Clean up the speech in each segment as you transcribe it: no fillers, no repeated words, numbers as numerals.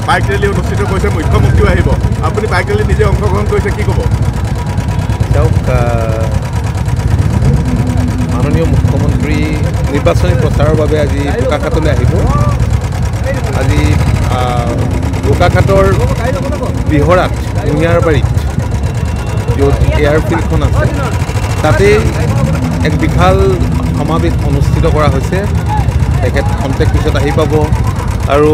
bike rally অনুষ্ঠিত কৰিছে মুখ্যমন্ত্ৰীও আহিব আপুনি বাইক ৰেলী নিজে অংশগ্ৰহণ কৰিছে কি ক'ব তেওঁক মাননীয় মুখ্যমন্ত্ৰী নিৰ্বাচনী প্ৰচাৰৰ বাবে আজি বোকাখাটলৈ আহিব আজি বোকাখাটৰ বিহৰাত কুঁহিয়াৰবাৰীত য'ত এয়াৰফিল্ডখন আছে তাতেই এক বিশাল সমাৱেশ অনুষ্ঠিত কৰা হৈছে তেখেত খন্তেক পিছত আহি পাব আৰু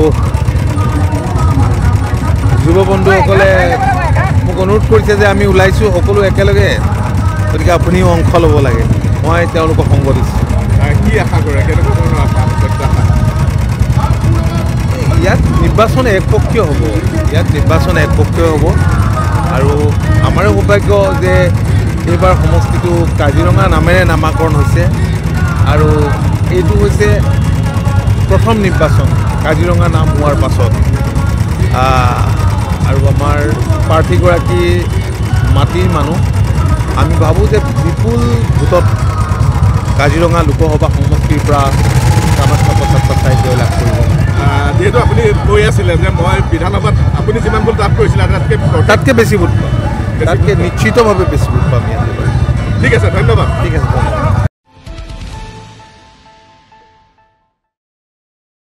যুৱ বন্ধুসকলে মোক অনুৰোধ কৰিছে যে আমি ওলাইছোঁ সকলো একেলগে গতিকে আপুনিও অংশ ল'ব লাগে মই তেওঁলোকক সংগ দিছোঁ কি আশা কৰে কেনেকুৱা ধৰণৰ আশা ইয়াত নিৰ্বাচন একপক্ষীয় হ'ব আৰু আমাৰো সৌভাগ্য যে এইবাৰ সমষ্টিটো কাজিৰঙা নামেৰে নামাকৰণ হৈছে আৰু এইটো হৈছে প্ৰথম নিৰ্বাচন কাজিৰঙা নাম হোৱাৰ পাছত আৰু আমাৰ প্ৰাৰ্থীগৰাকী মাটিৰ মানুহ আমি ভাবোঁ যে বিপুল ভোটত কাজিৰঙা লোকসভা সমষ্টিৰ পৰা কামাখ্যা প্ৰসাদ চাই জয়লাভ কৰিব যিহেতু আপুনি কৈ আছিলে যে মই বিধানসভাত আপুনি যিমান ভোট লাভ কৰিছিলে তাতকৈ বেছি ভোট পাম তাতকৈ নিশ্চিতভাৱে বেছি ভোট পাম ইয়াত ঠিক আছে ধন্যবাদ ঠিক আছে